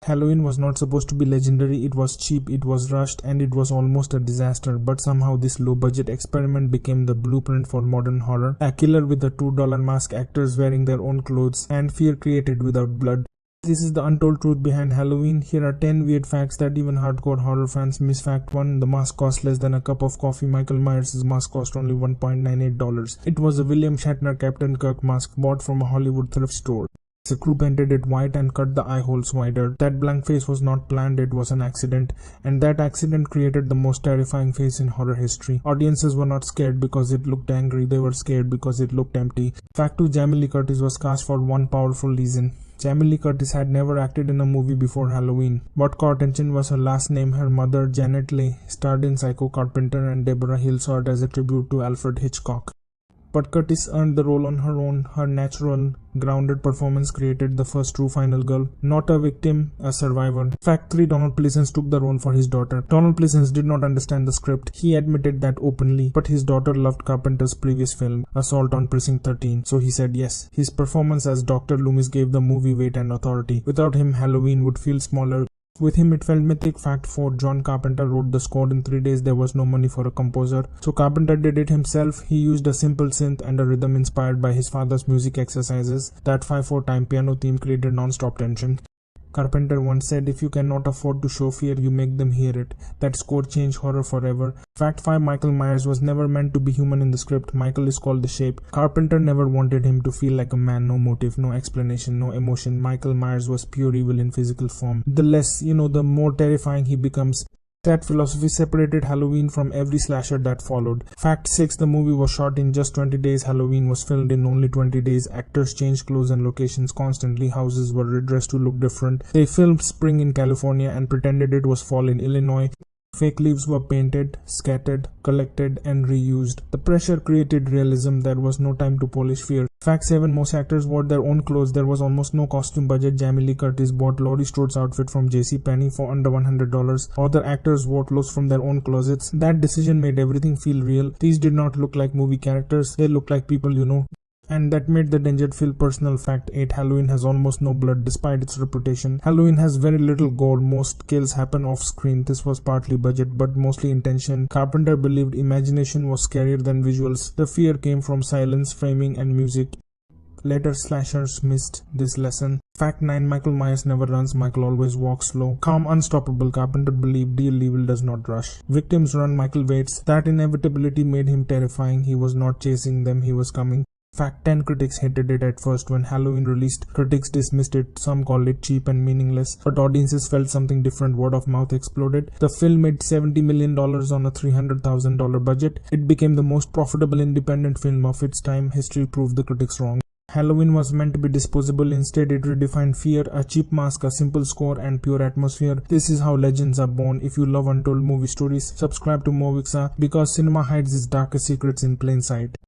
Halloween was not supposed to be legendary, it was cheap, it was rushed, and it was almost a disaster, but somehow this low-budget experiment became the blueprint for modern horror. A killer with a $2 mask, actors wearing their own clothes, and fear created without blood. This is the untold truth behind Halloween. Here are 10 weird facts that even hardcore horror fans miss. Fact 1. The mask cost less than a cup of coffee. Michael Myers' mask cost only $1.98. It was a William Shatner Captain Kirk mask bought from a Hollywood thrift store. The crew painted it white and cut the eye holes wider. That blank face was not planned, it was an accident. And that accident created the most terrifying face in horror history. Audiences were not scared because it looked angry, they were scared because it looked empty. Fact 2. Jamie Lee Curtis was cast for one powerful reason. Jamie Lee Curtis had never acted in a movie before Halloween. What caught attention was her last name. Her mother, Janet Leigh, starred in Psycho. Carpenter and Deborah Hill saw it as a tribute to Alfred Hitchcock. But Curtis earned the role on her own. Her natural, grounded performance created the first true final girl. Not a victim, a survivor. Fact 3. Donald Pleasence took the role for his daughter. Donald Pleasence did not understand the script. He admitted that openly. But his daughter loved Carpenter's previous film, Assault on Precinct 13, so he said yes. His performance as Dr. Loomis gave the movie weight and authority. Without him, Halloween would feel smaller. With him it felt mythic. Fact 4. John Carpenter wrote the score in 3 days. There was no money for a composer, so Carpenter did it himself. He used a simple synth and a rhythm inspired by his father's music exercises. That 5/4 time piano theme created non-stop tension. Carpenter once said, if you cannot afford to show fear, you make them hear it. That score changed horror forever. Fact 5. Michael Myers was never meant to be human in the script. Michael is called the Shape. Carpenter never wanted him to feel like a man. No motive, no explanation, no emotion. Michael Myers was pure evil in physical form. The less you know, the more terrifying he becomes. That philosophy separated Halloween from every slasher that followed. Fact 6. The movie was shot in just 20 days. Halloween was filmed in only 20 days. Actors changed clothes and locations constantly. Houses were redressed to look different. They filmed spring in California and pretended it was fall in Illinois. Fake leaves were painted, scattered, collected, and reused. The pressure created realism. There was no time to polish fear. Fact 7. Most actors wore their own clothes. There was almost no costume budget. Jamie Lee Curtis bought Laurie Strode's outfit from JCPenney for under $100. Other actors wore clothes from their own closets. That decision made everything feel real. These did not look like movie characters. They looked like people you know. And that made the danger feel personal. Fact 8. Halloween has almost no blood despite its reputation. Halloween has very little gore. Most kills happen off screen. This was partly budget but mostly intention. Carpenter believed imagination was scarier than visuals. The fear came from silence, framing, and music. Later slashers missed this lesson. Fact 9. Michael Myers never runs. Michael always walks slow. Calm, unstoppable. Carpenter believed real evil does not rush. Victims run, Michael waits. That inevitability made him terrifying. He was not chasing them, he was coming. Fact 10. Critics hated it at first. When Halloween released, critics dismissed it. Some called it cheap and meaningless, but audiences felt something different. Word of mouth exploded. The film made $70 million on a $300,000 budget. It became the most profitable independent film of its time. History proved the critics wrong. Halloween was meant to be disposable. Instead, it redefined fear. A cheap mask, a simple score, and pure atmosphere. This is how legends are born. If you love untold movie stories, subscribe to MOVIXA, because cinema hides its darkest secrets in plain sight.